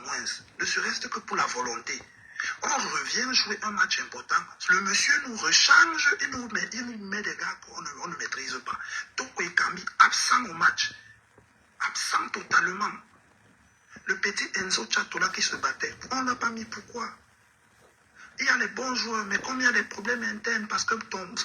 moins, ne serait-ce que pour la volonté. On revient jouer un match important. Le monsieur nous rechange, il nous met des gars qu'on ne maîtrise pas. Toko Ekambi, absent au match. Absent totalement. Le petit Enzo Chatola qui se battait, on ne l'a pas mis, pourquoi? Il y a les bons joueurs, mais comme il y a des problèmes internes, parce que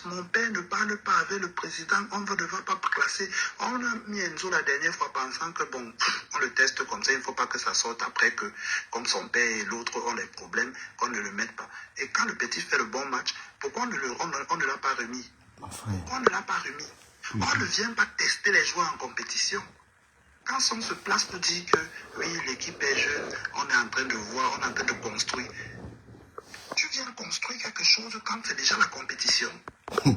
mon père ne parle pas avec le président, on ne va pas classer. On a mis Enzo la dernière fois pensant que bon, on le teste comme ça, il ne faut pas que ça sorte après que, comme son père et l'autre ont des problèmes, qu'on ne le mette pas. Et quand le petit fait le bon match, pourquoi on ne l'a pas remis? Pourquoi on ne l'a pas remis? On ne vient pas tester les joueurs en compétition. Quand on se place pour dire que oui, l'équipe est jeune, on est en train de voir, on est en train de construire. Tu viens construire quelque chose quand c'est déjà la compétition. Vous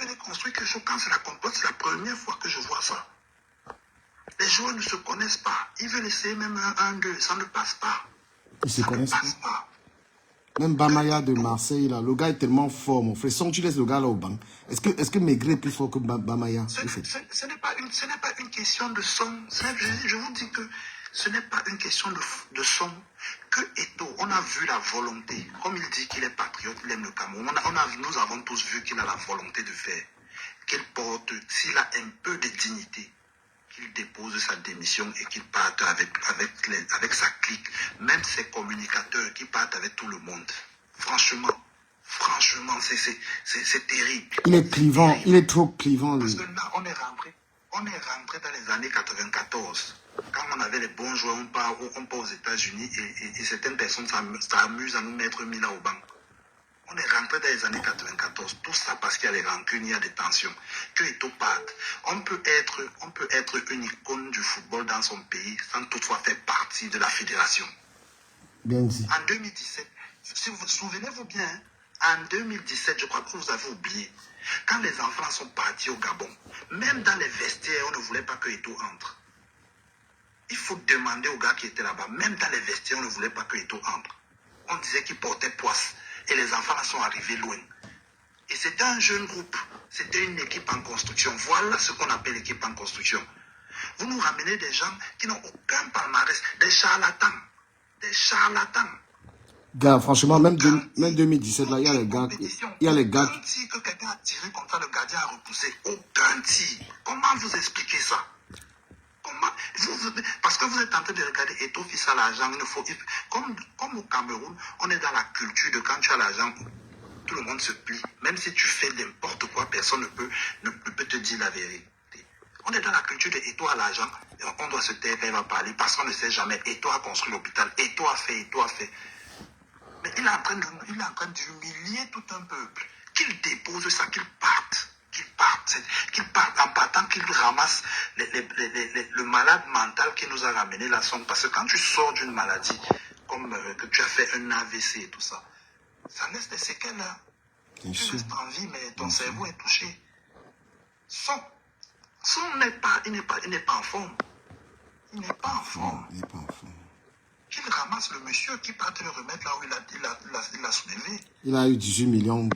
venez construire quelque chose quand c'est la compétition. C'est la première fois que je vois ça. Les joueurs ne se connaissent pas. Ils veulent essayer même un 1-2. Ça ne passe pas. Ils se connaissent pas. Même Bamaya de Marseille, là, le gars est tellement fort, mon frère. Sans tu laisses le gars là au banc. Est-ce que Maigret est plus fort que Bamaya? Ce n'est pas une question de son. Je vous dis que ce n'est pas une question de son. Que Eto'o, on a vu la volonté. Comme il dit qu'il est patriote, il aime le Cameroun. Nous avons tous vu qu'il a la volonté de faire. Qu'il porte, s'il a un peu de dignité, qu'il dépose sa démission et qu'il parte avec sa clique. Même ses communicateurs qui partent avec tout le monde. Franchement, c'est terrible. Il est clivant, il est trop clivant. Parce que là, on est rentré dans les années 94. Quand on avait les bons joueurs, on part aux États-Unis et certaines personnes s'amusent à nous mettre mis là au banc. On est rentré dans les années 94. Tout ça parce qu'il y a des rancunes, il y a des tensions. Que Eto'o parte. On peut être une icône du football dans son pays sans toutefois faire partie de la fédération. Bien dit. En 2017, si vous vous souvenez-vous bien, en 2017, je crois que vous avez oublié, quand les enfants sont partis au Gabon, même dans les vestiaires, on ne voulait pas que Eto'o entre. Il faut demander aux gars qui étaient là-bas, même dans les vestiaires, on ne voulait pas que Eto'o entre. On disait qu'il portait poisse. Et les enfants là sont arrivés loin. Et c'était un jeune groupe. C'était une équipe en construction. Voilà ce qu'on appelle l'équipe en construction. Vous nous ramenez des gens qui n'ont aucun palmarès, des charlatans. Des charlatans. Gars, franchement, même 2017, là, il y a les gars. Aucun tir que quelqu'un a tiré comme ça, le gardien a repoussé. Aucun tir. Comment vous expliquez ça? Comment parce que vous êtes en train de regarder Eto'o fils à l'argent, comme au Cameroun, on est dans la culture de quand tu as l'argent, tout le monde se plie. Même si tu fais n'importe quoi, personne ne peut te dire la vérité. On est dans la culture de Eto'o à l'argent, on doit se taire quand il va parler, parce qu'on ne sait jamais. Eto'o a construit l'hôpital, Eto'o a fait. Mais il est en train d'humilier tout un peuple. Qu'il dépose ça, qu'il parte en partant, qu'il ramasse le malade mental qui nous a ramené la somme. Parce que quand tu sors d'une maladie, comme que tu as fait un AVC et tout ça, ça laisse des séquelles là. Tu restes en vie, mais ton cerveau est touché. Son il n'est pas en forme. Il n'est pas en forme. Qu'il ramasse le monsieur qui part le remettre là où il a soulevé. Il a eu 18 millions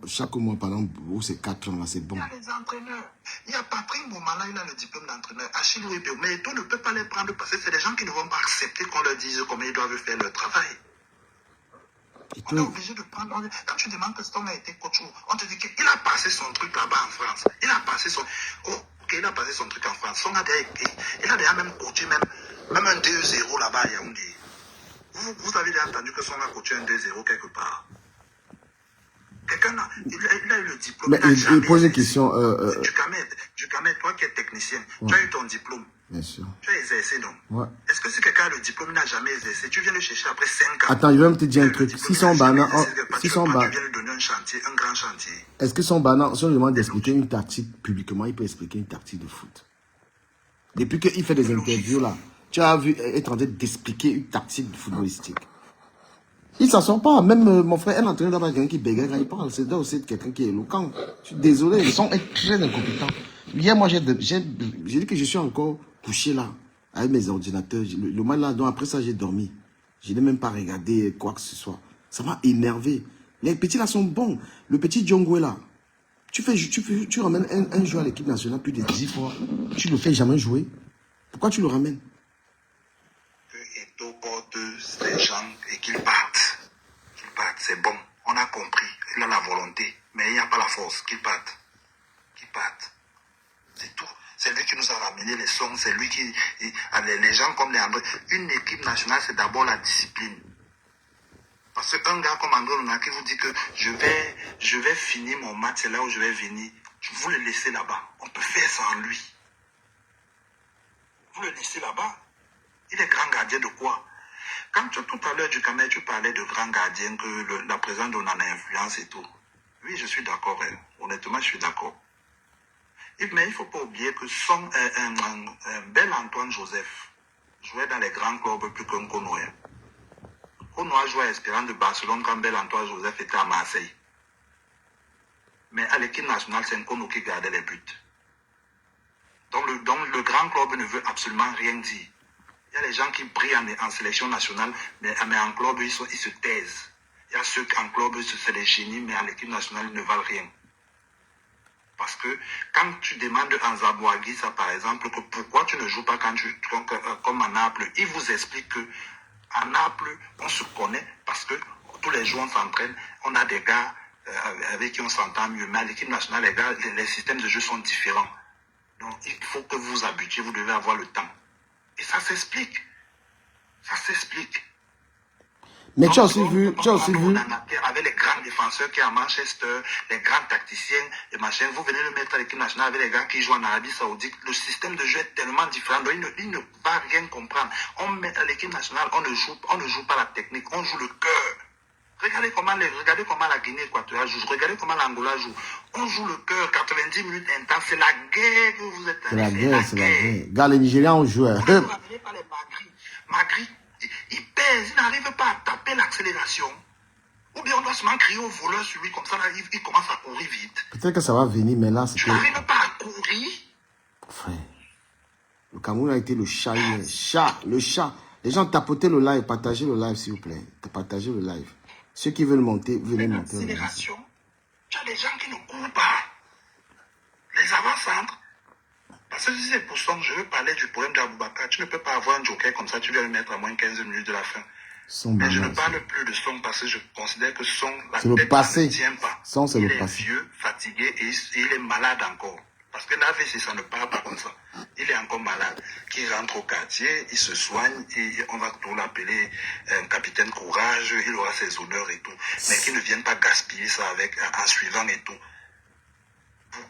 chaque mois pendant ces 4 ans là, c'est bon. Il y a les entraîneurs. Il y a Patrick Boumala, il a le diplôme d'entraîneur. Achille Webio, mais Eto'o ne peut pas les prendre parce que c'est des gens qui ne vont pas accepter qu'on leur dise comment ils doivent faire leur travail. On est obligé de prendre. Quand tu demandes que Stone a été coach, on te dit qu'il a passé son truc là-bas en France. Il a passé son. Il a passé son truc en France. Il a déjà même coaché même un 2-0 là-bas à Yaoundé. Vous avez déjà entendu que Son a coaché un 2-0 quelque part. Quelqu'un il a eu le diplôme. Mais il pose une question. Ducamet, toi qui es technicien, tu as eu ton diplôme. Bien sûr. Tu as exercé, non? Ouais. Est-ce que si quelqu'un a le diplôme, il n'a jamais exercé, tu viens le chercher après 5 ans? Attends, je vais même te dire un truc. Si son banane. Tu viens lui donner un chantier, un grand chantier. Est-ce que son banane, si on lui demande d'expliquer une tactique publiquement, il peut expliquer une tactique de foot? Depuis qu'il fait des interviews là, tu as vu être en train d'expliquer une tactique footballistique. Il ne s'en sort pas. Même mon frère, un entraîneur là-bas, quelqu'un qui bégaye quand il parle. C'est aussi quelqu'un qui est éloquent. Je suis désolé, ils sont très incompétents. Hier, moi, j'ai dit que je suis encore couché là, avec mes ordinateurs. Le mal là, donc après ça, j'ai dormi. Je n'ai même pas regardé quoi que ce soit. Ça m'a énervé. Les petits là sont bons. Le petit Djongwe là, tu ramènes un joueur à l'équipe nationale plus de 10 fois. Tu ne le fais jamais jouer. Pourquoi tu le ramènes? porte les gens et qu'ils partent. Qu'ils partent, c'est bon. On a compris. Il a la volonté, mais il n'y a pas la force. Qu'ils partent. Qu'ils partent. C'est tout. C'est lui qui nous a ramené les sons. C'est lui qui... Les gens comme les André. Une équipe nationale, c'est d'abord la discipline. Parce qu'un gars comme André Onana qui vous dit que je vais finir mon match, c'est là où je vais venir. Vous le laissez là-bas. On peut faire sans lui. Vous le laissez là-bas. Il est grand gardien de quoi? Quand tout à l'heure du Cameroun, tu parlais de grand gardien, que la présence d'Onana influence et tout. Oui, je suis d'accord. Hein. Honnêtement, je suis d'accord. Mais il ne faut pas oublier que un bel Antoine Joseph jouait dans les grands clubs plus qu'un Kono. Kono a joué à Espérance de Barcelone quand bel Antoine Joseph était à Marseille. Mais à l'équipe nationale, c'est un Kono qui gardait les buts. Donc le grand club ne veut absolument rien dire. Il y a les gens qui brillent en sélection nationale, mais en club, ils se taisent. Il y a ceux qui en club, c'est des génies, mais à l'équipe nationale, ils ne valent rien. Parce que quand tu demandes à Zabouagui, ça par exemple, que pourquoi tu ne joues pas comme à Naples, il vous explique que à Naples, on se connaît parce que tous les jours on s'entraîne, on a des gars avec qui on s'entend mieux. Mais à l'équipe nationale, les gars, les systèmes de jeu sont différents. Donc il faut que vous vous habituiez, vous devez avoir le temps. Et ça s'explique. Ça s'explique. Mais tu as aussi vu. Avec les grands défenseurs qui sont à Manchester, les grands tacticiens, les machins, vous venez le mettre à l'équipe nationale avec les gars qui jouent en Arabie Saoudite. Le système de jeu est tellement différent. Donc il ne va rien comprendre. On met à l'équipe nationale, on ne joue pas la technique, on joue le cœur. Regardez comment la Guinée équatoriale joue, regardez comment l'Angola joue. On joue le cœur, 90 minutes intenses, c'est la guerre que vous êtes en train de faire. C'est la guerre. Gars, les Nigériens ont joué. Magri, il pèse, il n'arrive pas à taper l'accélération. Ou bien on doit seulement crier au voleur sur lui, comme ça là, il commence à courir vite. Peut-être que ça va venir, mais là, c'est tu n'arrives pas à courir. Frère, le Cameroun a été le chat. Le chat. Les gens tapotaient le live, partagez le live s'il vous plaît. Partagez le live. Ceux qui veulent monter, venez monter. L'accélération, tu as des gens qui ne courent pas. Les avant-centres. Parce que si c'est pour ça que je veux parler du problème d'Aboubacar, tu ne peux pas avoir un joker comme ça, tu dois le mettre à moins 15 minutes de la fin. Mais je ne parle plus de Son parce que je considère que Son, la tête ne tient pas. Son, c'est il le est passé. Vieux, fatigué et il est malade encore. Parce que l'AVC, ça ne parle pas comme ça. Il est encore malade. Qui rentre au quartier, il se soigne, et on va tout l'appeler un capitaine courage, il aura ses honneurs et tout. Mais qu'il ne vienne pas gaspiller ça en suivant et tout.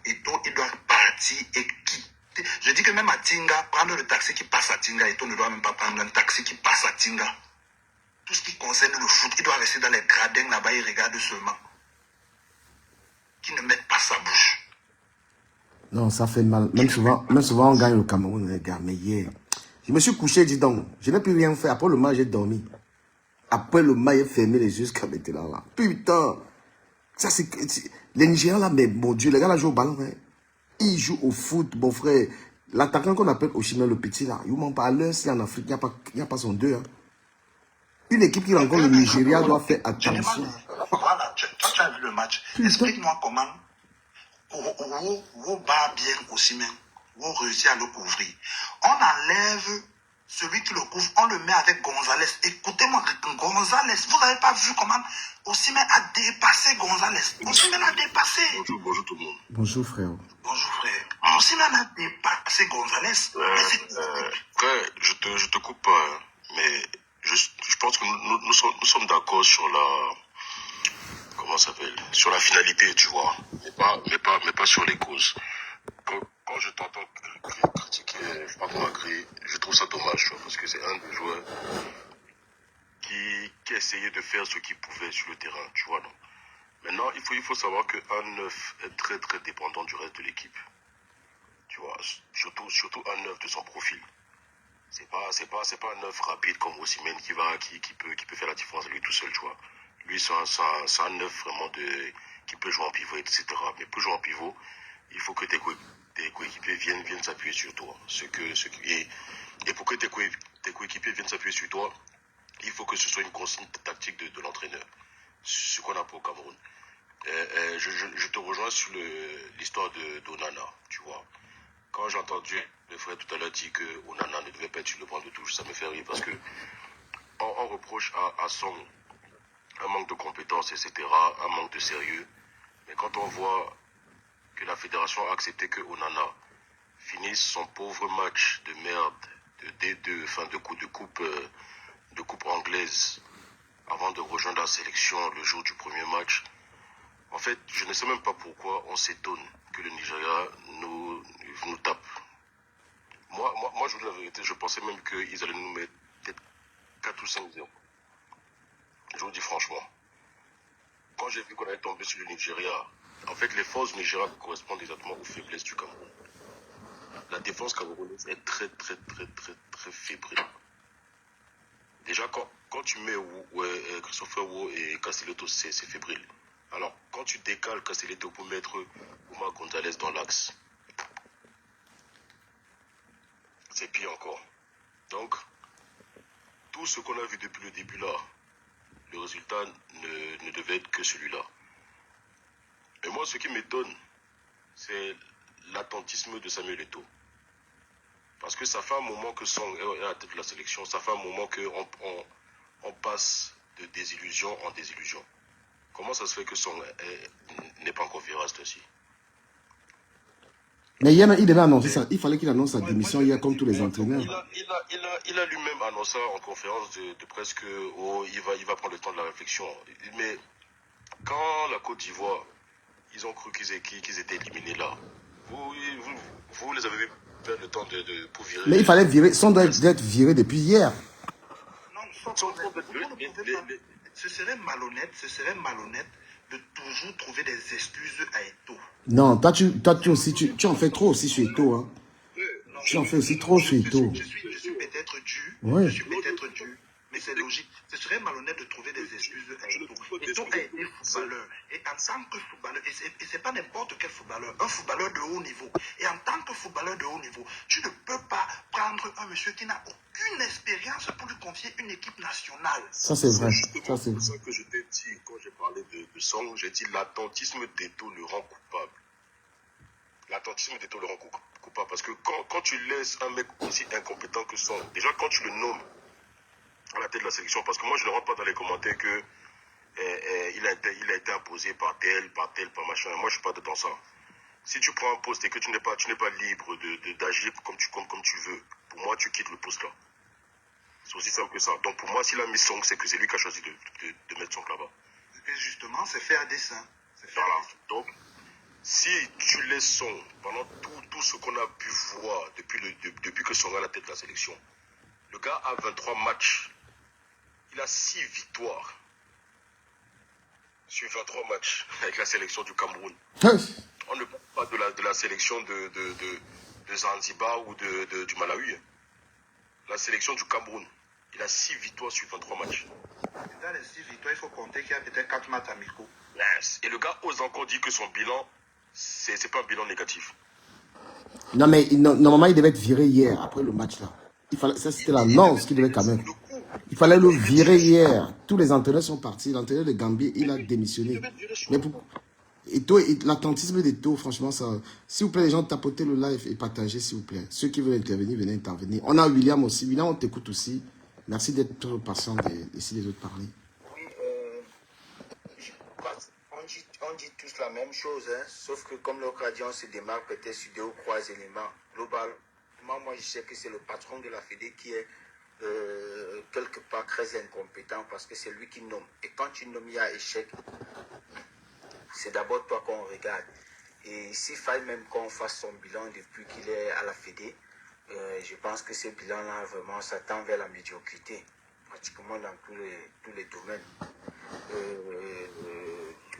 Et tout, il doit partir et quitter. Je dis que même à Tinga, prendre le taxi qui passe à Tinga, et tout ne doit même pas prendre un taxi qui passe à Tinga. Tout ce qui concerne le foot, il doit rester dans les gradins là-bas, il regarde seulement. Qu'il ne mette pas sa bouche. Non, ça fait mal. Même souvent, on gagne le Cameroun, les gars. Mais hier, je me suis couché, dis donc. Je n'ai plus rien fait. Après le match, j'ai dormi. Après le match, j'ai fermé les yeux jusqu'à maintenant là. Putain. Ça, c'est... Les Nigériens là, mais mon Dieu, les gars là jouent au ballon. Hein. Ils jouent au foot, mon frère. L'attaquant qu'on appelle Osimhen le petit là, il m'en parle l'heure en Afrique, il n'y a pas son deux. Hein. Une équipe qui rencontre le Nigeria doit faire attention. Voilà, toi tu as vu le match. Explique-moi comment vous bat bien Osimhen, vous réussissez à le couvrir. On enlève celui qui le couvre, on le met avec Gonzalez. Écoutez-moi, Gonzalez, vous n'avez pas vu comment Osimhen a dépassé Gonzalez. Osimhen a dépassé. Bonjour tout le monde. Bonjour frère. Bonjour frère. Osimhen a dépassé Gonzalez. Frère, je te coupe pas, mais je pense que nous sommes d'accord sur la... Comment ça s'appelle? Sur la finalité, tu vois, mais pas sur les causes. Quand je t'entends critiquer Magri, je trouve ça dommage, tu vois, parce que c'est un des joueurs qui essayait de faire ce qu'il pouvait sur le terrain, tu vois, non. Maintenant, il faut savoir qu'un neuf est très très dépendant du reste de l'équipe, tu vois, surtout un neuf de son profil. C'est pas un neuf rapide comme Osimhen qui peut faire la différence lui tout seul, tu vois. Lui, c'est un neuf vraiment qui peut jouer en pivot, etc. Mais pour jouer en pivot, il faut que tes coéquipiers viennent s'appuyer sur toi. Et pour que tes coéquipiers viennent s'appuyer sur toi, il faut que ce soit une consigne tactique de l'entraîneur. Ce qu'on a pour Cameroun. Je te rejoins sur l'histoire d'Onana, tu vois. Quand j'ai entendu le frère tout à l'heure dire que Onana ne devait pas être sur le banc de touche, ça me fait rire parce que on reproche à Song un manque de compétences, etc., un manque de sérieux. Mais quand on voit que la fédération a accepté que Onana finisse son pauvre match de merde de D2, enfin de coupe anglaise, avant de rejoindre la sélection le jour du premier match, en fait, je ne sais même pas pourquoi on s'étonne que le Nigeria nous tape. Moi, je vous dis la vérité, je pensais même qu'ils allaient nous mettre peut-être 4 ou 5-0. Je vous dis franchement. Quand j'ai vu qu'on allait tomber sur le Nigeria, en fait, les forces du Nigeria correspondent exactement aux faiblesses du Cameroun. La défense camerounaise est très, très, très, très, très fébrile. Déjà, quand tu mets Christopher Wu et Castelletto, c'est fébrile. Alors, quand tu décales Castelletto pour mettre Oumar Gonzalez dans l'axe, c'est pire encore. Donc, tout ce qu'on a vu depuis le début là, le résultat ne devait être que celui-là. Et moi, ce qui m'étonne, c'est l'attentisme de Samuel Eto'o. Parce que ça fait un moment que Song est à la tête de la sélection, ça fait un moment qu'on passe de désillusion en désillusion. Comment ça se fait que Song n'est pas encore viré à ce ci? Mais hier, il devait annoncer ça. Il fallait qu'il annonce sa démission hier, comme tous les entraîneurs. Il a lui-même annoncé en conférence de presse qu'il va prendre le temps de la réflexion. Mais quand la Côte d'Ivoire, ils ont cru qu'ils étaient éliminés là, vous les avez vu perdre le temps pour virer. Mais il fallait virer. Son doit être viré depuis hier. Non, ce serait malhonnête de toujours trouver des excuses à Eto'o. Non, toi aussi, tu en fais trop aussi sur Eto'o. Hein. Tu en fais aussi trop sur Eto'o. Je suis peut-être dû. Ouais. Je suis peut-être dû. Mais c'est logique. Ce serait malhonnête de trouver des excuses à Eto'o. Eto'o a été footballeur. Et en tant que footballeur, et c'est pas n'importe quel footballeur, un footballeur de haut niveau. Et en tant que footballeur de haut niveau, tu ne peux pas prendre un monsieur qui n'a aucune expérience pour lui confier une équipe nationale. Ça, c'est vrai. C'est ça que je t'ai dit quand j'ai parlé de Song. J'ai dit l'attentisme d'Eto'o le rend coupable. L'attentisme d'Eto'o le rend coupable. Parce que quand tu laisses un mec aussi incompétent que Song, déjà quand tu le nommes à la tête de la sélection, parce que moi je ne rentre pas dans les commentaires que il a été imposé par tel, par machin. Moi je suis pas dans ça. Si tu prends un poste et que tu n'es pas libre d'agir comme tu veux, pour moi tu quittes le poste là. C'est aussi simple que ça. Donc pour moi, s'il a mis Song, c'est que c'est lui qui a choisi de mettre Song là-bas. Et justement, c'est fait à dessein. Voilà. Donc, si tu laisses Song pendant tout ce qu'on a pu voir depuis que Song a la tête de la sélection, le gars a 23 matchs. Il a 6 victoires sur 23 matchs avec la sélection du Cameroun. On ne parle pas de la sélection de Zanzibar ou du Malawi. La sélection du Cameroun, il a 6 victoires sur 23 matchs. Dans les 6 victoires, il faut compter qu'il y a peut-être 4 matchs amicaux. Yes. Et le gars ose encore dire que son bilan, c'est pas un bilan négatif. Non, mais normalement, il devait être viré hier, après le match là. Ça, c'était l'annonce qu'il devait quand même. Il fallait le virer hier. Tous les entraîneurs sont partis. L'entraîneur de Gambie, il a démissionné. Mais l'attentisme d'Eto'o, franchement, ça. S'il vous plaît, les gens, tapotez le live et partagez, s'il vous plaît. Ceux qui veulent intervenir, venez intervenir. On a William aussi. William, on t'écoute aussi. Merci d'être patient de laisser les autres parler. Oui, on dit tous la même chose, hein, sauf que comme l'occasion se démarque peut-être sur 2 ou 3 éléments. Globalement, moi je sais que c'est le patron de la Fédé qui est quelque part très incompétent parce que c'est lui qui nomme. Et quand tu nommes, il y a échec. C'est d'abord toi qu'on regarde. Et s'il faille même qu'on fasse son bilan depuis qu'il est à la Fédé, je pense que ce bilan-là, vraiment, ça tend vers la médiocrité, pratiquement dans tous les domaines.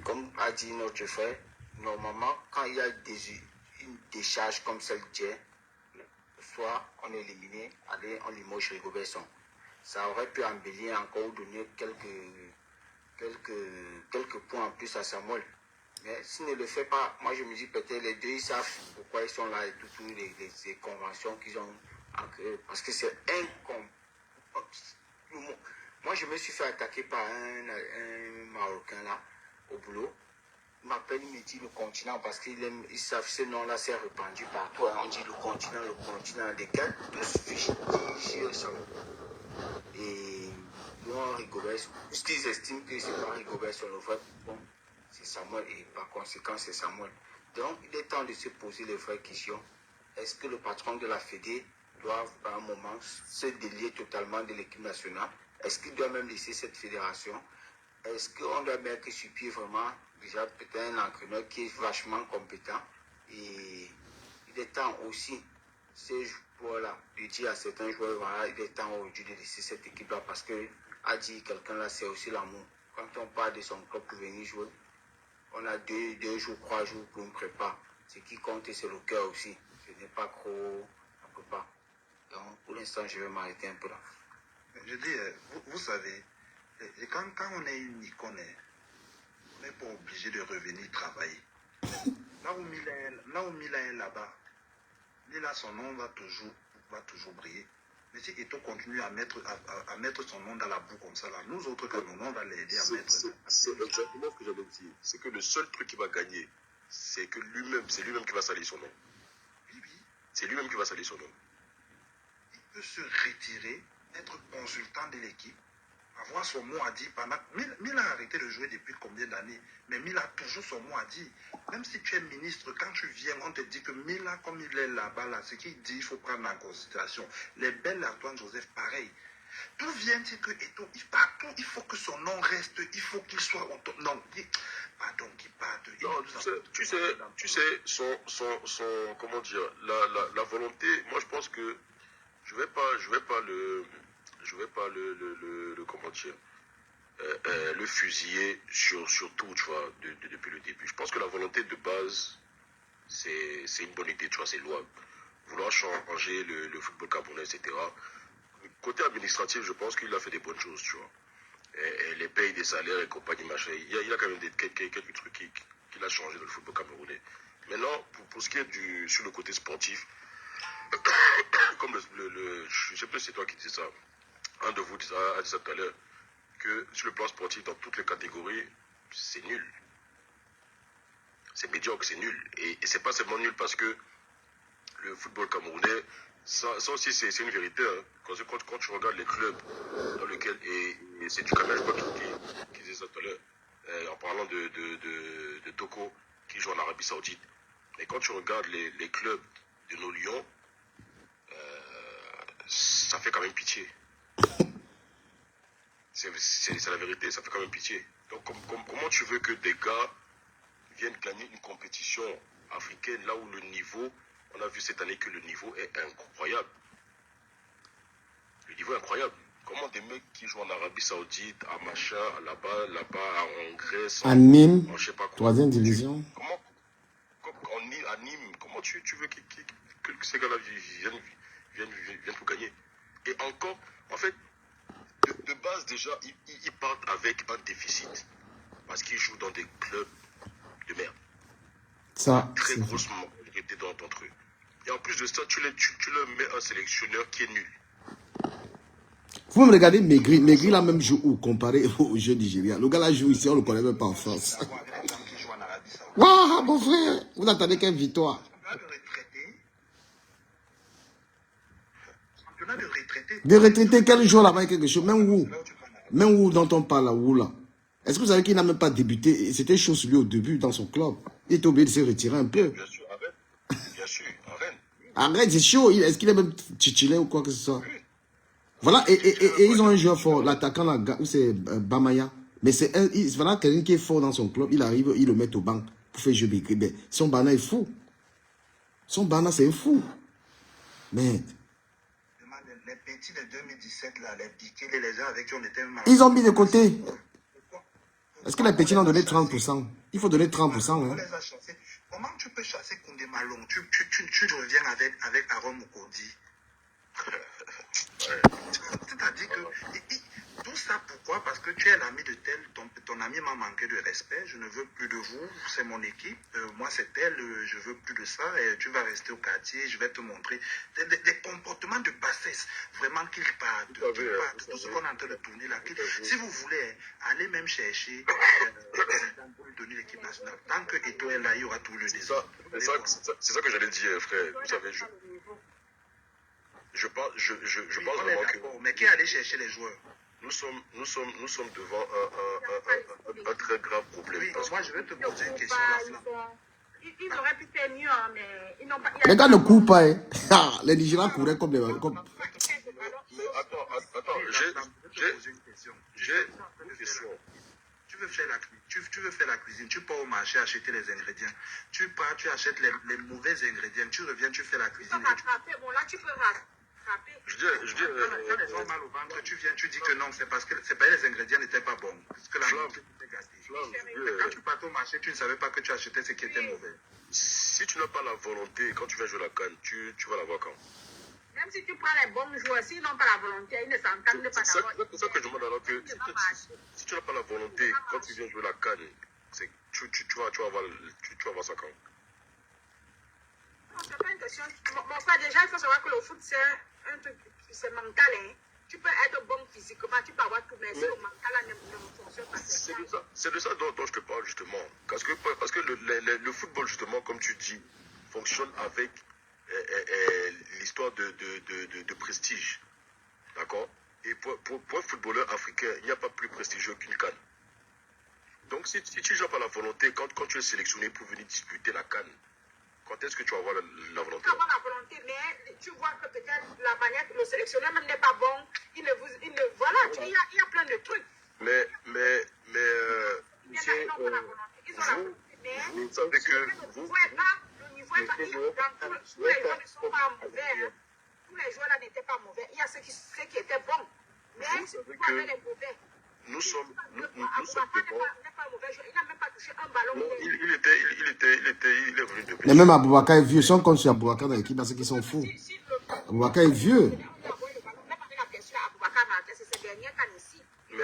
Comme a dit notre frère, normalement, quand il y a une décharge comme celle d'hier, soit on est éliminé, allez, on limoge Rigobert. Ça aurait pu embellir encore ou donner quelques points en plus à Samuel. Mais s'il ne le fait pas, moi je me dis peut-être les deux, ils savent pourquoi ils sont là et toutes les conventions qu'ils ont ancrées. Parce que c'est Moi je me suis fait attaquer par un Marocain là, au boulot. Il m'appelle, il me dit le continent parce qu'ils savent ce nom-là, c'est répandu partout. Hein. On dit le continent, lesquels tous fichent ça. Et puisqu'ils estiment que c'est pas Rigobert sur le vrai, bon, c'est Samuel et par conséquent c'est Samuel. Donc il est temps de se poser les vraies questions. Est-ce que le patron de la Fédé doit à un moment se délier totalement de l'équipe nationale? Est-ce qu'il doit même laisser cette fédération? Est-ce qu'on doit mettre sur pied vraiment déjà peut-être un entraîneur qui est vachement compétent? Et il est temps aussi, ces joueurs-là, de dire à certains joueurs, voilà, il est temps aujourd'hui de laisser cette équipe-là parce que, a dit quelqu'un là, c'est aussi l'amour. Quand on parle de son club pour venir jouer, on a 2 jours, 3 jours pour une prépa. Ce qui compte, c'est le cœur aussi. Ce n'est pas trop la prépa. Donc, pour l'instant, je vais m'arrêter un peu là. Je dis, vous savez, et quand on est une icône, on n'est pas obligé de revenir travailler. Là où Mila est là-bas, Mila, son nom va toujours briller. Mais si Eto continue à mettre son nom dans la boue comme ça, là, nous autres, quand on va l'aider à mettre... C'est exactement ce que j'allais dire. C'est que le seul truc qui va gagner, c'est lui-même qui va salir son nom. Oui. C'est lui-même qui va salir son nom. Il peut se retirer, être consultant de l'équipe, avoir son mot à dire pendant... Mila a arrêté de jouer depuis combien d'années? Mais Mila a toujours son mot à dire. Même si tu es ministre, quand tu viens, on te dit que Mila, comme il est là-bas, là, ce qu'il dit, il faut prendre en considération. Les belles Antoine Joseph, pareil. D'où vient-il que Eto, partout, il faut que son nom reste, il faut qu'il soit... Non, pardon, qu'il parte. Non, tu sais, comment dire, la volonté, moi je pense que je vais pas le comment dire, le fusiller sur tout, tu vois, depuis le début. Je pense que la volonté de base, c'est une bonne idée, tu vois, c'est louable. Vouloir changer le football camerounais, etc. Côté administratif, je pense qu'il a fait des bonnes choses, tu vois. Et les payes des salaires et compagnie, machin. Il y a quand même quelques trucs qu'il a changé dans le football camerounais. Maintenant, pour ce qui est sur le côté sportif, comme je ne sais plus si c'est toi qui disais ça, un de vous a dit ça tout à l'heure, que sur le plan sportif, dans toutes les catégories, c'est nul. C'est médiocre, c'est nul. Et c'est pas seulement nul parce que le football camerounais, ça aussi c'est une vérité. Hein. Quand tu regardes les clubs dans lesquels, et c'est du Cameroun, je crois, qui disait ça tout à l'heure, en parlant de Toko, qui joue en Arabie Saoudite. Mais quand tu regardes les clubs de nos Lions, ça fait quand même pitié. C'est la vérité, ça fait quand même pitié. Donc comment tu veux que des gars viennent gagner une compétition africaine là où le niveau, on a vu cette année que le niveau est incroyable. Le niveau est incroyable. Comment des mecs qui jouent en Arabie Saoudite, à machin, là-bas, en Grèce, à Nîmes, je sais pas quoi. 3e division. Comment à Nîmes, comment tu veux que ces gars-là viennent pour gagner? Et encore, en fait, de base déjà, ils partent avec un déficit. Parce qu'ils jouent dans des clubs de merde. Ça, très grosse majorité d'entre eux. Et en plus de ça, tu leur mets un sélectionneur qui est nul. Vous me regardez Maigri. Maigri là même joue où comparé au jeu nigérien. Le gars là joue ici, on ne le connaît même pas en France. Waouh, mon frère, vous attendez quelle victoire? De retraité, quel jour là-bas quelque chose? Même où dont on parle là, où là? Est-ce que vous savez qu'il n'a même pas débuté? C'était chaud sur lui au début dans son club. Il est obligé de se retirer un peu. Bien sûr, à Rennes. Bien sûr, à Rennes. À Rennes, c'est chaud. Est-ce qu'il est même titulaire ou quoi que ce soit? Voilà, et ils ont un joueur fort, l'attaquant là, c'est Bamaya. Mais c'est voilà quelqu'un qui est fort dans son club. Il arrive, il le met au banc pour faire jouer Maigri. Son Bana est fou. Son Bana, c'est fou. Mais... Les petits de 2017, là, les Diké, les gens avec qui on était mal. Ils ont mis de côté. Est-ce que les petits ont donné 30%? Il faut donner 30%. Hein. Comment tu peux chasser Koundé Malong? Tu reviens avec Aaron Moukoudi. C'est-à-dire que tout ça, pourquoi? Parce que tu es l'ami de tel, ton ami m'a manqué de respect, je ne veux plus de vous, c'est mon équipe, moi c'est tel, je veux plus de ça, et tu vas rester au quartier, je vais te montrer des comportements de bassesse, vraiment qu'ils partent, tout ce qu'on est en train de tourner là. Si vous voulez, allez même chercher pour lui donner l'équipe nationale. Tant que Eto est là, il y aura tout le désordre. C'est ça que j'allais dire, frère. Vous savez, je pense vraiment que... Mais qui est allé chercher les joueurs? nous sommes devant un très grave problème. Oui, Parce moi, que je vais te poser une question, la flamme. Ils auraient pu faire mieux, hein, mais ils n'ont pas. Les gars ne courent pas. Hein. Ah, les Nigérians couraient comme des... Comme... mais attends, Oui, la flamme, je vais te poser une question. j'ai une question. Tu veux faire la cuisine, tu pars au marché acheter les ingrédients. Tu pars, tu achètes les mauvais ingrédients, tu reviens, tu fais la Tu cuisine. peux rattraper. Bon, là, tu peux rattraper. Quand les gens mal au ventre, tu viens, tu dis que non, c'est parce que les ingrédients n'étaient pas bons. Parce que la nourriture était gâtée. Quand tu pars au marché, tu ne savais pas que tu achetais ce qui était mauvais. Si tu n'as pas la volonté, quand tu vas jouer la canne, tu vas la voir quand? Même si tu prends les bons joueurs, s'ils n'ont pas la volonté, ils ne s'entendent pas d'abord. C'est pour ça que je demande alors que si tu n'as pas la volonté, quand tu viens jouer la canne, tu vas voir ça quand? Non, c'est pas une question. Mon frère, déjà, il faut savoir que le foot, c'est un truc, c'est mental. Hein. Tu peux être bon physiquement, tu peux avoir tout, mais si le mental ne fonctionne pas, c'est de ça dont je te parle justement. Parce que le football, justement, comme tu dis, fonctionne avec l'histoire de prestige. D'accord? Et pour un footballeur africain, il n'y a pas plus prestigieux qu'une canne. Donc si tu joues pas la volonté, quand tu es sélectionné pour venir disputer la canne, quand est-ce que tu vas avoir la volonté? Tu vas avoir la volonté, mais tu vois que peut-être la manière que le sélectionneur même n'est pas bon. Voilà, il y a plein de trucs. Mais Ils n'ont pas la volonté. Ils ont la volonté, mais vous savez que le niveau est là. Le niveau est pas. Tous les joueurs ne sont pas mauvais. Hein. Tous les joueurs là n'étaient pas mauvais. Il y a ceux qui étaient bons. Mais c'est pas les mauvais. nous sommes Aboubakar n'est pas mauvais joueur. Il n'a même pas touché un ballon. Il est venu de Mais même Aboubakar est vieux. Si on compte sur Aboubakar dans l'équipe, parce qu'ils sont fous. Aboubakar est vieux.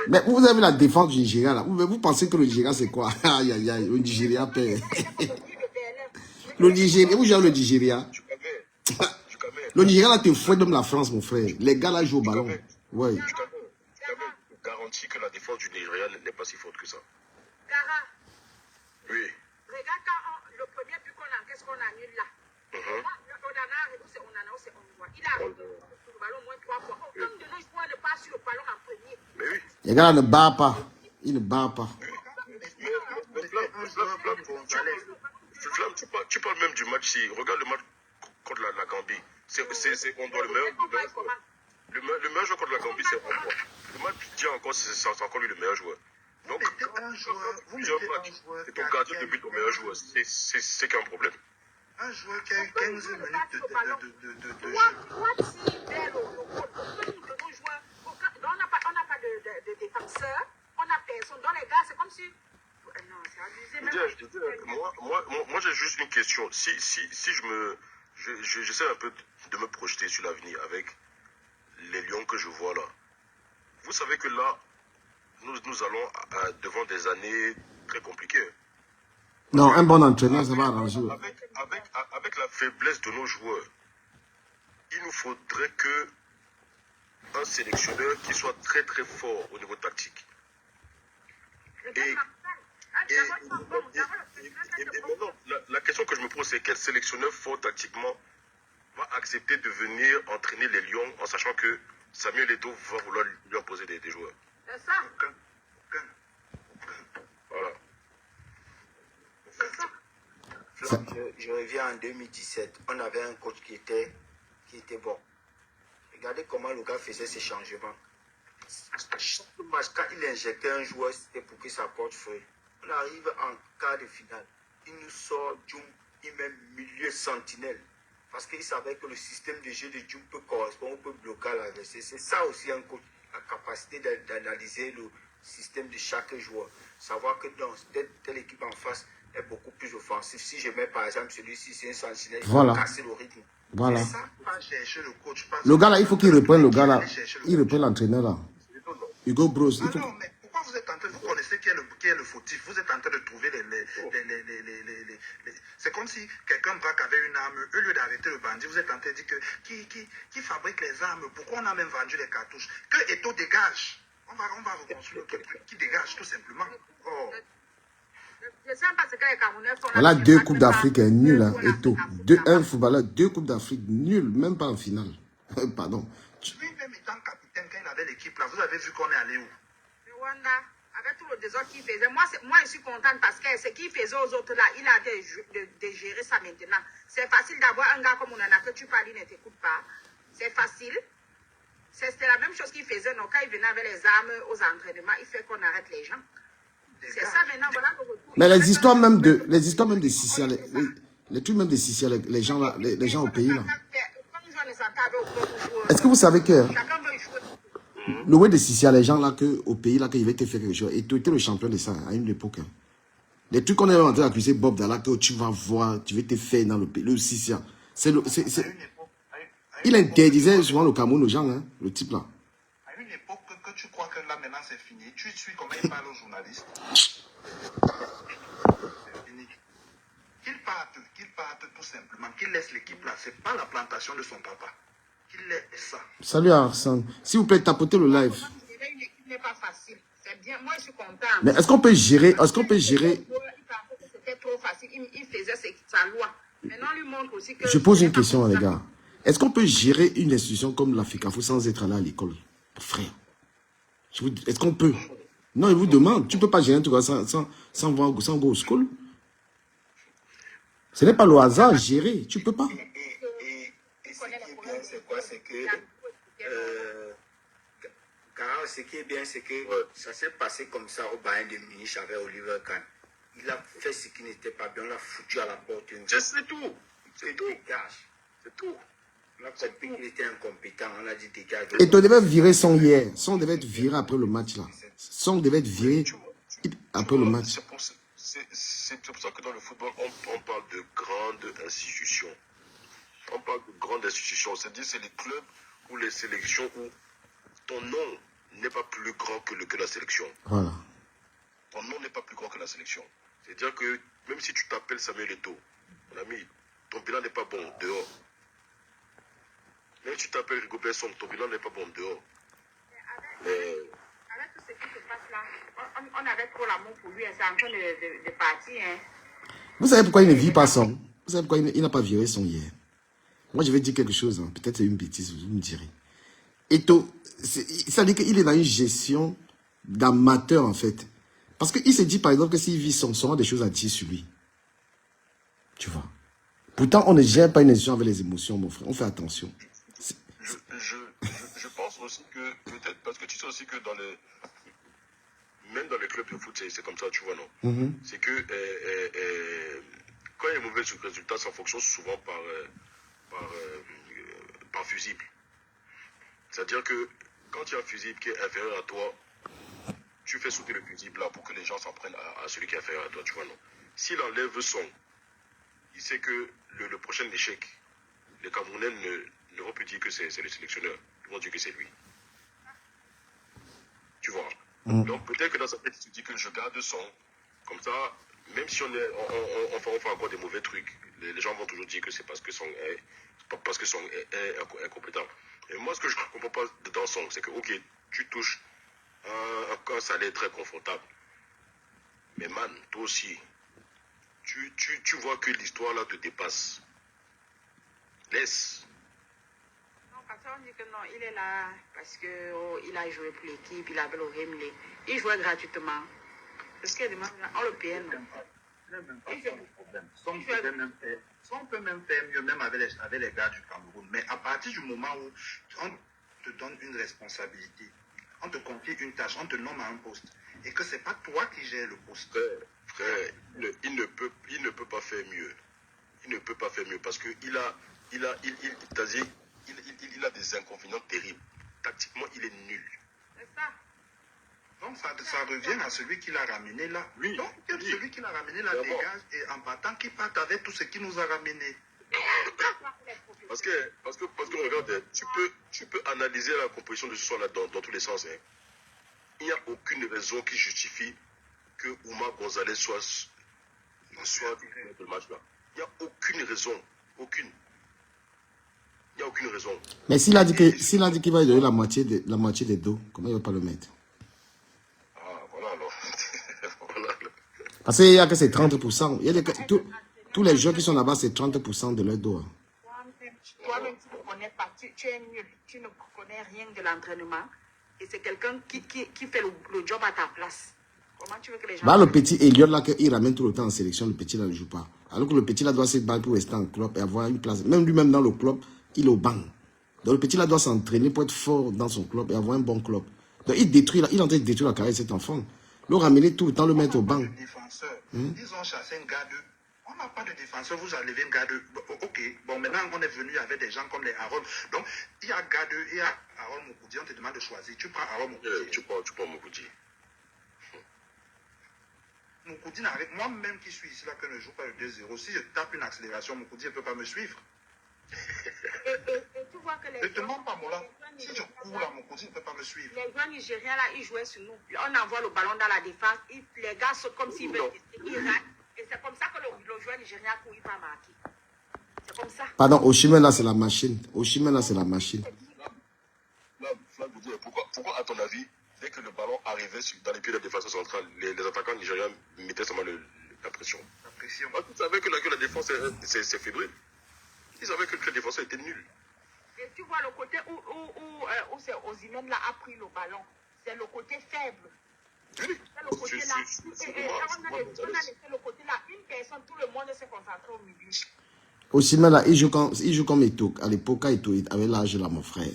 Mais vous avez la défense du Nigeria là. Vous pensez que le Nigeria c'est quoi? Aïe aïe aïe, le Nigeria perd. Le Nigeria, vous jouez le Nigeria. Le Nigeria là te fouette même la France mon frère. Les gars là jouent au ballon. Ouais. Je garantis que la défense du Nigeria n'est pas si forte que ça. Gara, Oui. regarde quand le premier but qu'on encaisse, qu'on annule là. Il a arrêté le ballon au moins 3 fois. Aucun de nos joueurs ne passe sur le ballon en premier. Mais oui. Les gars là ne battent pas. Ils ne battent pas. Flamme, tu parles même du match ici. Regarde le match contre la Gambie. On doit le meilleur joueur. Le meilleur joueur contre la Gambie, c'est Omboa. Le match d'hier encore, c'est encore lui le meilleur joueur. Donc, et ton gardien de but au meilleur joueur, c'est qu'un problème. Un joueur qui a eu 15 minutes de jeu. On n'a pas de défenseur, on n'a personne. Dans les gars, c'est comme si. Non, c'est abusé. Moi, j'ai juste une question. Si j'essaie un peu de me projeter sur l'avenir avec les Lions que je vois là. Vous savez que là, nous allons devant des années très compliquées. Non, un bon entraîneur, ça va arranger. Avec la faiblesse de nos joueurs, il nous faudrait que un sélectionneur qui soit très très fort au niveau tactique. Et maintenant, la question que je me pose, c'est quel sélectionneur fort tactiquement va accepter de venir entraîner les Lions en sachant que Samuel Eto'o va vouloir lui imposer des joueurs. C'est ça. Voilà. C'est ça. Je reviens en 2017. On avait un coach qui était bon. Regardez comment le gars faisait ses changements. À chaque match, quand il injectait un joueur, c'était pour que ça porte fruit. On arrive en quart de finale. Il nous sort Djoum, il met milieu sentinelle. Parce qu'il savait que le système de jeu de Djoum peut correspondre, peut bloquer l'adversaire. C'est ça aussi un coach, la capacité d'analyser le système de chaque joueur. Savoir que dans telle équipe en face est beaucoup plus offensive. Si je mets par exemple celui-ci, c'est un sentinelle, il va casser le rythme. Voilà. C'est ça, pas chercher le coach. Le gars là, il faut qu'il reprenne le gars là. Il reprenne l'entraîneur là. Hugo Bros. Ah non, mais pourquoi vous êtes en train de... Vous connaissez qui est le fautif. Vous êtes en train de trouver les... C'est comme si quelqu'un braque avec une arme. Au lieu d'arrêter le bandit, vous êtes en train de dire que... Qui fabrique les armes? Pourquoi on a même vendu les cartouches? Que Eto'o dégage. On va reconstruire le truc qui dégage, tout simplement. Oh. Voilà 2 Coupes d'Afrique nul, hein, Eto'o. 1 footballeur, 2 Coupes d'Afrique nul, même pas en finale. Pardon. Lui-même étant capitaine, quand il avait l'équipe l'équipe là, vous avez vu qu'on est allé où? Rwanda, avec tout le désordre qu'il faisait, moi, je suis contente parce que ce qu'il faisait aux autres là, il a de gérer ça maintenant. C'est facile d'avoir un gars comme Onana que tu parles, il ne t'écoute pas. C'est facile. C'était la même chose qu'il faisait. Donc, quand il venait avec les armes aux entraînements, il fait qu'on arrête les gens. C'est ça maintenant, voilà le retour. Mais les histoires même de Sissia, les trucs même de Sissia, les gens là, les gens au pays là. Est-ce que vous savez que le way de Sissia, les gens là au pays là, qu'ils veulent te faire quelque chose, et tu étais le champion de ça à une époque. Hein. Les trucs qu'on est en train d'accuser Bob Dalla, que tu vas voir, tu veux te faire dans le pays, le Sissia. Il interdisait souvent le Cameroun aux gens, hein, le type là. À une époque que tu crois que là maintenant c'est fini, tu suis comment il parle aux journalistes. C'est fini. Qu'il parte tout simplement, qu'il laisse l'équipe là. C'est pas la plantation de son papa. Qu'il laisse ça. Salut Arsène. S'il vous plaît, tapotez le live. Une équipe n'est pas facile. C'est bien. Moi, je suis content. Mais est-ce qu'on peut gérer, C'était trop facile. Il faisait sa loi. Maintenant, on lui montre aussi que... Je pose une question, les gars. Est-ce qu'on peut gérer une institution comme la FECAFO sans être allé à l'école? Frère. Est-ce qu'on peut? Non, il vous demande. Tu ne peux pas gérer un truc sans go au school. Ce n'est pas le hasard, gérer. Tu ne peux pas. Et ce qui est bien, c'est quoi? C'est que... Car ce qui est bien, c'est que ça s'est passé comme ça au Bayern de Munich avec Oliver Kahn. Il a fait ce qui n'était pas bien, on l'a foutu à la porte. C'est tout. C'est tout. C'est tout. On a compris qu'il était incompétent, on a dit dégage. Et tu devais virer son hier. Son devait être viré après le match là. Son devait être viré après le match. C'est pour ça que dans le football, on parle de grandes institutions. On parle de grandes institutions. C'est-à-dire c'est les clubs ou les sélections où ton nom n'est pas plus grand que la sélection. Voilà. Ton nom n'est pas plus grand que la sélection. C'est-à-dire que même si tu t'appelles Samuel Eto'o, mon ami, ton bilan n'est pas bon dehors. Même si tu t'appelles Rigobert Song, ton bilan n'est pas bon dehors. Avec tout ce qui se passe là, on avait trop l'amour pour lui et c'est en train de partir. Hein. Vous savez pourquoi il ne vit pas son? Vous savez pourquoi il n'a pas viré son hier? Moi, je vais dire quelque chose. Hein. Peut-être c'est une bêtise, vous me direz. Eto'o, ça veut dire qu'il est dans une gestion d'amateur, en fait. Parce qu'il se dit, par exemple, que s'il vit son, on a des choses à dire sur lui. Tu vois. Pourtant, on ne gère pas une institution avec les émotions, mon frère. On fait attention. Je pense aussi que, peut-être, parce que tu sais aussi que même dans les clubs de foot, c'est comme ça, tu vois, non? C'est que quand il y a un mauvais résultat, ça fonctionne souvent par fusible. C'est-à-dire que quand il y a un fusible qui est inférieur à toi, tu fais sauter le fusible là pour que les gens s'en prennent à celui qui est inférieur à toi, tu vois, non? S'il enlève son, il sait que le prochain échec, les Camerounais ne vont plus dire que c'est le sélectionneur, ils vont dire que c'est lui. Tu vois? Donc peut-être que dans sa tête, il se dit que je garde son, comme ça, même si on fait encore des mauvais trucs, les gens vont toujours dire que c'est parce que son est incompétent. Et moi, ce que je ne comprends pas dans son, c'est que, ok, tu touches un salaire très confortable. Mais man, toi aussi, tu vois que l'histoire là te dépasse. Laisse. Non, parce qu'on dit que non, il est là parce qu'il a joué pour l'équipe, il avait le Remley. Il jouait gratuitement. Parce que on le paye, non? On peut même faire mieux, même avec les gars du Cameroun. Mais à partir du moment où on te donne une responsabilité, on te confie une tâche, on te nomme à un poste, et que c'est pas toi qui gères le poste. Frère, il ne peut pas faire mieux. Il ne peut pas faire mieux parce que il a des inconvénients terribles. Tactiquement, il est nul. C'est ça. Donc ça revient à celui qui l'a ramené là. Oui. Donc celui qui l'a ramené là dégage et en partant qu'il parte avec tout ce qui nous a ramené. Parce que regarde, tu peux analyser la composition de ce soir là dans tous les sens. Hein. Il n'y a aucune raison qui justifie que Oumar Gonzalez soit dans le match là. Il n'y a aucune raison. Aucune. Il n'y a aucune raison. Mais s'il a dit qu'il va lui donner la moitié des dos, comment il ne va pas le mettre? Ah, voilà alors. Voilà. Parce qu'il n'y a que ces 30%. Il y a tous les joueurs qui sont là-bas, c'est 30% de leur dos. Hein. Toi-même, tu ne connais pas, tu es nul, tu ne connais rien de l'entraînement. et c'est quelqu'un qui fait le job à ta place. Comment tu veux que les gens... Bah, le petit Elliot là, qu'il ramène tout le temps en sélection, le petit là ne joue pas. Alors que le petit là doit se battre pour rester en club et avoir une place. Même lui-même dans le club, il est au banc. Donc le petit là doit s'entraîner pour être fort dans son club et avoir un bon club. Donc il détruit, il est en train de détruire la carrière de cet enfant. Le ramener tout le temps, le mettre au banc. Ils ont chassé un gars d'eux. On n'a pas de défenseur, vous enlevez un gars d'eux. Ok, bon, maintenant on est venu avec des gens comme les Aaron. Donc, il y a gars d'eux, il y a Aaron Moukoudi, on te demande de choisir. Tu prends Aaron Moukoudi. Tu prends Moukoudi. Moukoudi n'arrive, moi-même qui suis ici là, que ne joue pas le 2-0, si je tape une accélération, Moukoudi ne peut pas me suivre. Et tu vois que les Ne demande pas, moi là. Si je cours là, Moukoudi ne peut pas me suivre. Les joueurs nigériens là, ils jouaient sur nous. On envoie le ballon dans la défense. Les gars sont comme s'ils veulent. Ils ratent. Et c'est comme ça que le joueur nigérien court, il va marquer. C'est comme ça. Pardon, Osimhen là c'est la machine. Osimhen là c'est la machine. Flav vous dit, pourquoi à ton avis, dès que le ballon arrivait dans les pieds de la défense centrale, les attaquants nigériens mettaient seulement la pression? La pression. Ils savaient que la défense c'est fébrile. Ils savaient que le défenseur était nul. Et tu vois le côté où c'est Osimhen là a pris le ballon. C'est le côté faible. Oui. C'est le côté là. On a laissé le côté là. Une personne, tout le monde s'est concentré au milieu. Osimhen là, il joue comme Eto'o. À l'époque, quand Eto'o avait l'âge là, mon frère.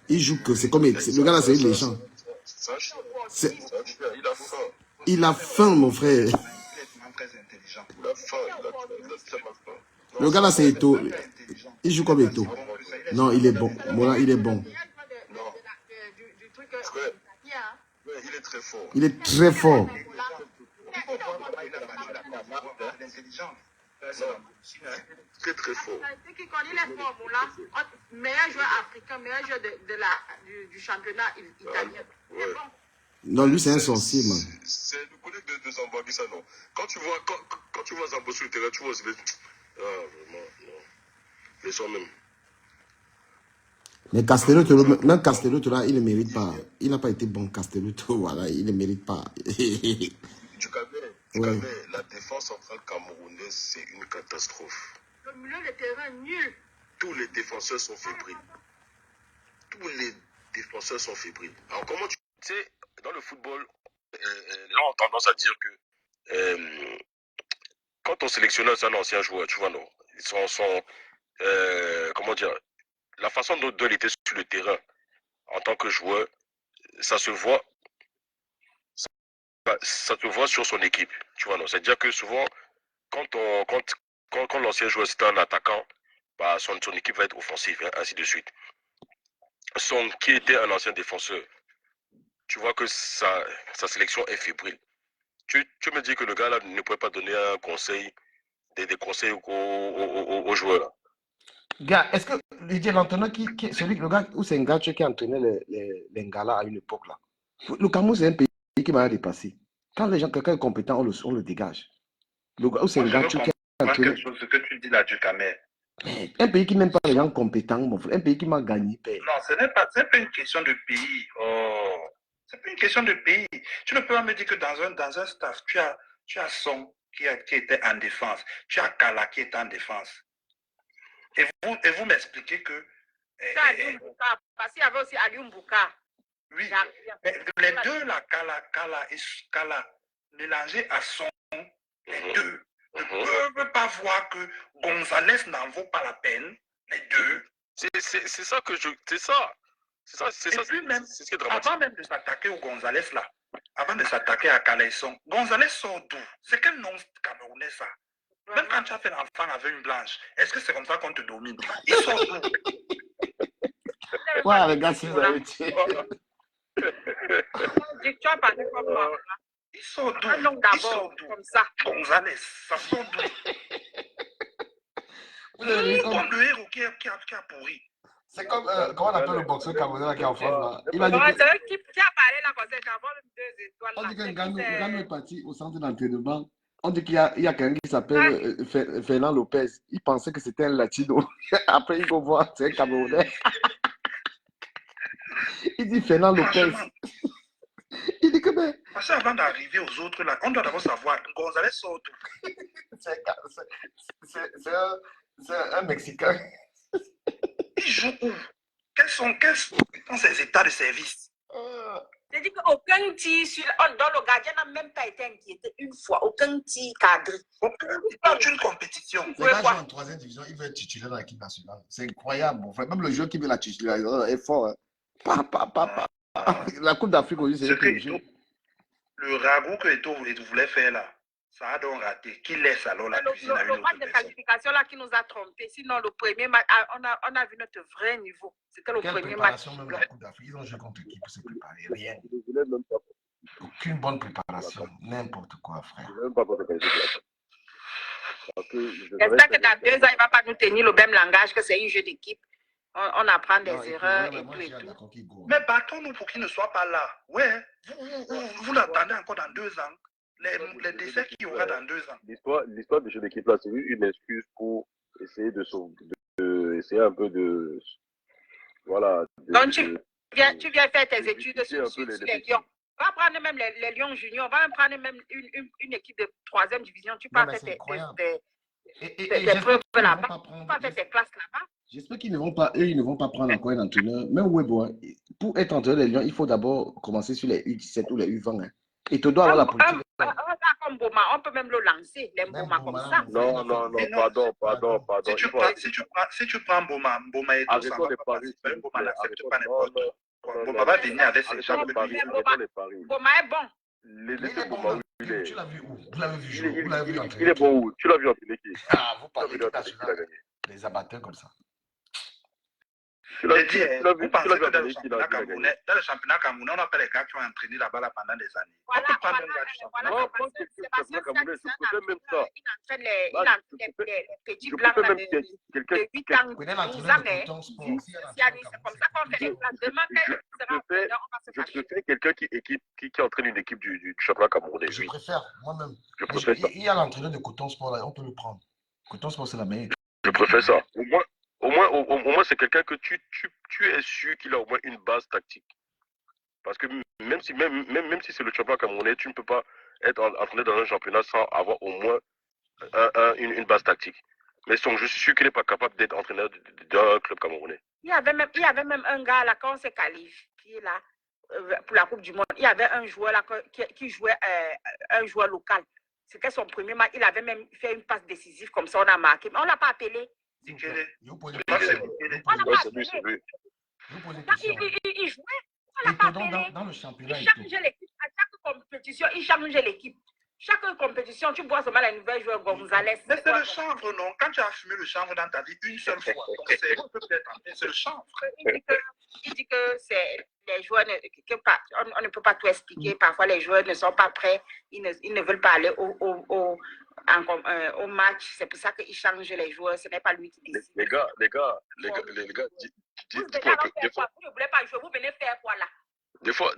Il joue que c'est comme Eto'o. Le gars là, c'est une légende. Il a faim, mon frère. Il est vraiment très intelligent. Il a faim. Il a tellement faim. Le gars là, c'est Eto'o. Il joue comme Eto'o. Non, il est bon. Mola, il est bon. Ouais, il est très fort. Il est très fort. Très très fort. C'est qui connaît les formules, meilleur joueur africain, meilleur joueur du championnat italien. Ouais. Non, lui, c'est un sorcier, man. C'est le collègue de Zambo ça, non. Quand tu vois Zambo sur le terrain, tu vois aussi. Ah, vraiment, non. Les sons même. Mais Castellotto, même Castellotto, là, il ne mérite pas. Il n'a pas été bon, Castellotto, voilà, il ne mérite pas. Tu connais, la défense centrale camerounaise, c'est une catastrophe. Le milieu de terrain nul. Tous les défenseurs sont fébriles. Tous les défenseurs sont fébriles. Alors comment tu sais, dans le football, les gens ont tendance à dire que quand ton sélectionneur c'est un ancien joueur, tu vois, non, comment dire, la façon dont il était sur le terrain en tant que joueur, ça se voit sur son équipe, tu vois, non. C'est-à-dire que souvent, quand l'ancien joueur c'est un attaquant, bah, son équipe va être offensive, hein, ainsi de suite. Qui était un ancien défenseur, tu vois que sa sélection est fébrile. Tu me dis que le gars là ne pourrait pas donner un conseil, des conseils aux joueurs là. Gars, est-ce que l'entraîneur le gars, ou c'est un gars qui entraînait les Ngala à une époque là? Le Cameroun, c'est un pays qui m'a dépassé. Quand quelqu'un est compétent, on le dégage. Le gars, ou c'est un gars qui a entraîné. Quelque chose, ce que tu dis là du Cameroun. Un pays qui n'aime pas les gens compétents, mon frère. Un pays qui m'a gagné, père. Non, c'est pas une question de pays. Oh, c'est pas une question de pays. Tu ne peux pas me dire que dans un staff, tu as Son qui était en défense, tu as Kala qui est en défense. Et vous m'expliquez que... parce qu'il y avait aussi Aliou Mbouka. Oui, mais les deux, là, Kala, mélangés à Son, les deux ne peuvent pas voir que Gonzalez n'en vaut pas la peine, les deux. C'est ça que je... C'est ça. C'est ce qui est dramatique. Avant même de s'attaquer au Gonzalez, là, avant de s'attaquer à Calaisson, Gonzalez sort d'où? C'est quel nom camerounais, ça? Même quand tu as fait l'enfant avec une blanche, est-ce que c'est comme ça qu'on te domine? Il sort d'où? Ouais, les gars, si vous avez tué. Tu as parlé comme moi. Il sort d'où? Un nom d'abord, comme ça. Gonzalez, ça sort d'où? Comme le héros qui a pourri. C'est comme, comment on appelle le boxeur camerounais qui est en France là? Il a dit Qui a parlé là, comme ça, d'abord, 2 étoiles. On dit qu'un Gano est parti au centre d'entraînement. On dit qu'il y a quelqu'un qui s'appelle Fernand Lopez. Il pensait que c'était un latino. Après, il faut voir, c'est un Camerounais. Il dit Fernand Lopez. Il dit que ben. Parce qu'avant d'arriver aux autres là, on doit d'abord savoir Gonzalez sort d'où? C'est un Mexicain. Il joue où? Quels sont ses états de service? C'est-à-dire qu'aucun tir, dont le gardien n'a même pas été inquiété une fois, aucun tir cadré. Aucune compétition. Les gars jouent en 3e division, il veut être titulaire dans l'équipe nationale. C'est incroyable, mon frère. Même le joueur qui veut la titulaire est fort. Hein. La Coupe d'Afrique aujourd'hui, c'est le ragoût que Eto'o voulait faire là, ça a donc raté. Qui laisse alors la cuisine à une Le autre match de personne? qualification là qui nous a trompés. Sinon, le premier match, on a vu notre vrai niveau. C'était le premier match. Même la Coupe d'Afrique, ils ont joué contre l'équipe pour se préparer. Rien. Aucune bonne préparation. N'importe quoi, frère. J'espère que dans 2 ans, il ne va pas nous tenir le même langage que c'est un jeu d'équipe. On apprend des erreurs et tout et tout. Mais battons-nous pour qu'il ne soit pas là. Ouais, vous l'attendez encore dans 2 ans. Les décès qu'il y aura dans 2 ans. L'histoire du jeu d'équipe là, c'est une excuse pour essayer essayer un peu de. Voilà. Donc tu viens faire tes études sur les Lions. Va prendre même les Lions juniors, va prendre même une équipe de 3e division. Tu peux faire tes preuves là-bas. Tu peux faire tes classes là-bas. J'espère qu'ils ne vont pas, eux, ils ne vont pas prendre encore un entraîneur. Même Webo, pour être entraîneur des Lions, il faut d'abord commencer sur les U17 ou les U20. Hein. Et tu dois avoir la politique. Un gars comme Boma, on peut même le lancer, les Boma comme ça. Non, pardon. Si tu prends Boma et tout ça, Boma n'accepte pas n'importe quoi. Boma va venir avec ses gens. Boma est bon. Tu l'as vu où? Vous l'avez vu jouer? Il est bon où? Tu l'as vu en Pénéki? Ah, vous parlez de des abatteurs comme ça. Vous pensez que dans le championnat camerounais, on n'a pas les gars qui ont entraîné là-bas pendant des années. Voilà, on peut prendre un gars du championnat. Non, pas que le championnat camerounais, je préfère même ça. Il entraîne les petits blancs de 8 ans, 12 ans. C'est comme ça qu'on fait les classes. Demain, je préfère quelqu'un qui entraîne une équipe du championnat camerounais. Je préfère, moi-même. Je préfère ça. Il y a l'entraîneur de Coton Sport, là, on peut le prendre. Coton Sport, c'est la meilleure. Je préfère ça. Au moins c'est quelqu'un que tu es sûr qu'il a au moins une base tactique. Parce que même si c'est le championnat camerounais, tu ne peux pas être entraîné dans un championnat sans avoir au moins une base tactique. Mais je suis sûr qu'il n'est pas capable d'être entraîneur d'un club camerounais. Il y avait même un gars là, quand on s'est qualifié là, pour la Coupe du Monde, il y avait un joueur là qui jouait un joueur local. C'était son premier match. Il avait même fait une passe décisive comme ça, on a marqué. Mais on ne l'a pas appelé. Il jouait. On ne l'a pas appelé. Dans le championnat, il changeait l'équipe. À chaque compétition, il changeait l'équipe. Chaque compétition, tu vois seulement les nouvelles joueurs Gonzalez. Mais c'est le chanvre, non? Quand tu as fumé le chanvre dans ta vie une seule fois, ton cerveau peut être entré, c'est le chanvre. Il dit que c'est les joueurs, on ne peut pas tout expliquer. Parfois, les joueurs ne sont pas prêts. Ils ne veulent pas aller au match. C'est pour ça qu'il change les joueurs. Ce n'est pas lui qui décide. Les gars, vous ne voulez pas jouer, vous venez faire quoi là? Des fois,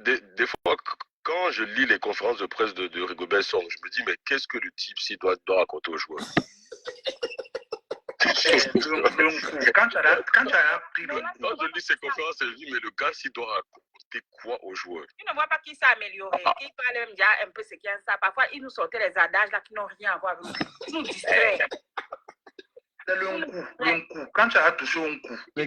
quand je lis les conférences de presse de Rigobert Song, je me dis, mais qu'est-ce que le type s'il doit raconter aux joueurs? Quand tu as pris le... Quand je lis ces conférences, je me dis, mais le gars s'il doit raconter quoi aux joueurs? Tu ne vois pas qu'il s'est amélioré, qu'il parle même déjà un peu ce qu'il y a ça. Parfois, il nous sortait les adages là qui n'ont rien à voir avec nous. Il nous distrait. C'est le coup. Quand tu as touché un coup. Le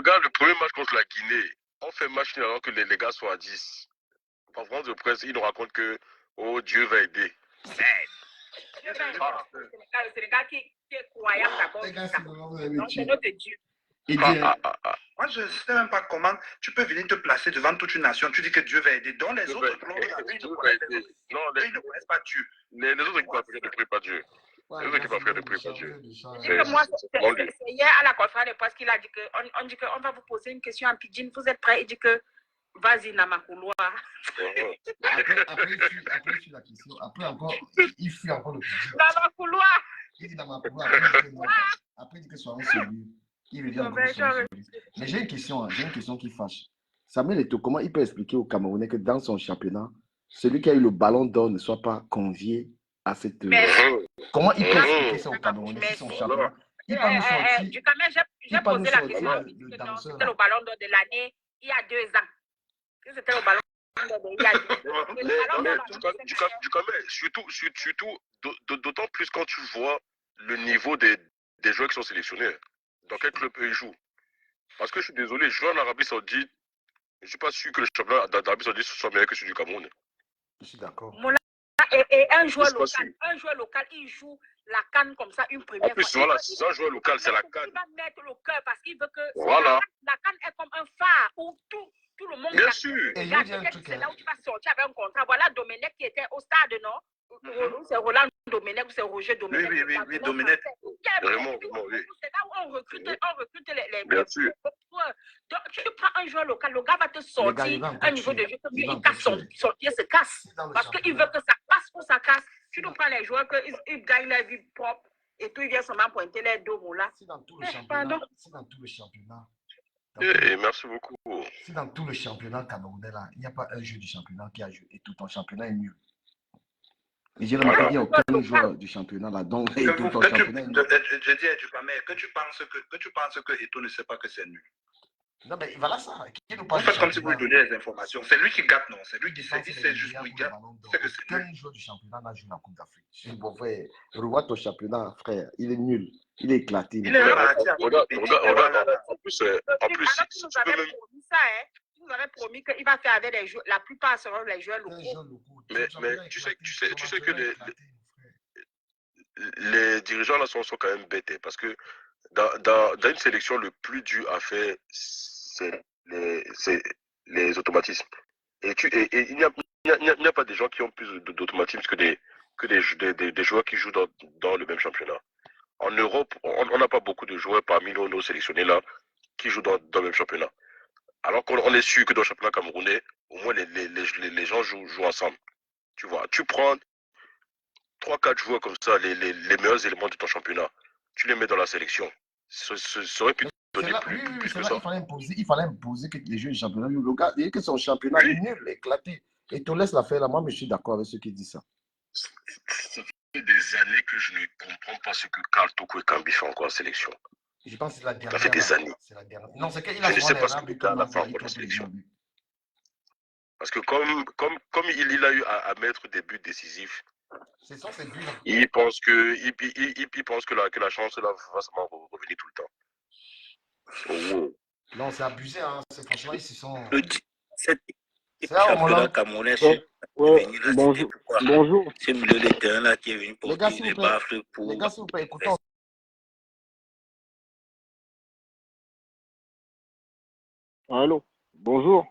gars, le premier match contre la Guinée, on fait match nul alors que les gars sont à 10. En France de presse, ils nous racontent que oh, Dieu va aider. C'est le gars qui est croyant d'abord. Donc, c'est notre Dieu. Moi, je ne sais même pas comment tu peux venir te placer devant toute une nation. Tu dis que Dieu va aider. Dans les autres clubs, ils ne connaissent pas Dieu. Les autres équipes africaines ne prient pas Dieu. Les autres équipes africaines ne prient pas Dieu. C'est hier à la conférence de presse qu'il a dit qu'on dit qu'on va vous poser une question en pidgin. Vous êtes prêts? Il dit que vas-y, Namakouloa. Après, il fuit la question. Après, encore, il fuit encore le pidgin. Namakouloa. Il dit Namakouloa. Après, il dit que soit un celui. Il revient encore sur celui. Mais j'ai une question qui fâche. Samuel Eto'o, comment il peut expliquer aux Camerounais que dans son championnat, celui qui a eu le ballon d'or ne soit pas convié à cette... Comment il peut expliquer ça aux Camerounais si son championnat... Il peut nous sortir... J'ai posé la question. C'était le ballon d'or de l'année il y a 2 ans. C'était le ballon d'or de il y a 2 ans. Du Cameroun, surtout, d'autant plus quand tu vois le niveau des joueurs qui sont sélectionnés. Dans quel club eux ils jouent. Parce que je suis désolé, jouer en Arabie Saoudite, Je ne suis pas sûr que le championnat d'Arabie Saoudite soit meilleur que celui du Cameroun. Je suis d'accord. Et un Je joueur suis pas sûr. local, il joue la CAN comme ça une En première plus, fois. voilà, c'est un joueur local, c'est la CAN. Il va mettre le cœur parce qu'il veut que Voilà. la CAN est comme un phare où tout le monde Bien sûr. Et regarde. il y a un Peut-être truc, que c'est hein. là où tu vas sortir avec un contrat. Voilà Domenech qui était au stade, non? C'est Roland Domenech ou c'est Roger Domenech? Oui, Domenech. Vraiment, oui. C'est là où on recrute les Bien sûr. joueurs. Donc, tu prends un joueur local, le gars va te Les gars, sortir il va encore un niveau tuer. de jeu que Il lui, va il encore casse tuer. sortir, se casse. Si dans le Parce qu'il championnat- veut que ça passe ou ça casse. Tu nous prends les joueurs qu'ils gagnent leur vie propre et tout, ils viennent seulement pointer les deux mots là. Si dans tout le Pardon. championnat, Merci beaucoup. si dans tout le championnat camerounais là, il n'y a pas un jeu du championnat qui a joué et tout ton championnat est nul. Et j'ai remarqué qu'il n'y a aucun joueur du championnat là, donc et tout ton championnat est nul. Je dis à Dupamé, que tu penses que Eto'o ne sait pas que c'est nul. Non, mais voilà ça. Qui nous Vous parle faites du comme si vous lui championnat? donniez les informations. C'est lui qui gâte, non? C'est lui qui sait. Il sait juste où il gâte. C'est que c'est nul. Aucun joueur du championnat n'a joué la Coupe d'Afrique. Je dis, bon frère, revois ton championnat, frère. Il est nul. Il est éclaté. Il est parti à Regarde. voilà. En plus, si Vous tu peux avez même. promis ça, hein? Vous avez promis qu'il va faire avec les joueurs. La plupart seront les joueurs Aucun locaux. joueur local. Mais Ton championnat est tu sais éclaté. que Ton championnat est éclaté, mon frère. les dirigeants là sont quand même bêtes. Hein, parce que dans une sélection, le plus dur à faire, c'est les automatismes. Et il n'y a pas des gens qui ont plus d'automatismes que des joueurs qui jouent dans le même championnat. En Europe, on n'a pas beaucoup de joueurs parmi nos sélectionnés là qui jouent dans le même championnat. Alors qu'on est sûr que dans le championnat camerounais, au moins les gens jouent ensemble. Tu vois, tu prends 3-4 joueurs comme ça, les meilleurs éléments de ton championnat, tu les mets dans la sélection. Ça aurait pu donner plus que là, ça. il fallait imposer que les jeux du championnat. Le gars, il dit que son championnat est nul, éclaté. Et te laisse la faire là. Moi, je suis d'accord avec ceux qui disent ça. Ça fait des années que je ne comprends pas ce que Karl Toko et Kambi font encore en sélection. Je pense que c'est la dernière. Ça fait des années. C'est la dernière. Non, c'est qu'il Je a ne sais pas ce souvent que les le gars a fait il encore en trompe les sélection. gens. Parce que comme il a eu à mettre des buts décisifs, C'est ça, c'est dur. il pense que la chance là, va seulement revenir tout le temps. Oh, Non, c'est abusé. Hein. Franchement, ils se sont. Cette C'est là, championnat camerounais, Bonjour. Bonjour. ce milieu de terrain là qui est venu Les gars, porter s'il des vous plaît. baffles pour. Les gars, s'il vous plaît, écoutons. Allô. Bonjour.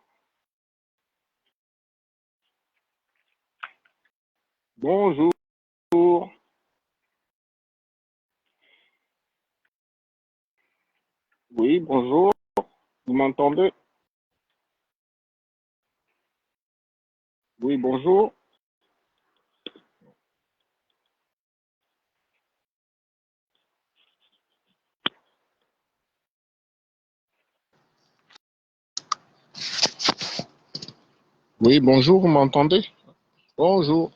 Bonjour. Oui, bonjour. Vous m'entendez? Oui, bonjour. Oui, bonjour, vous m'entendez? Bonjour.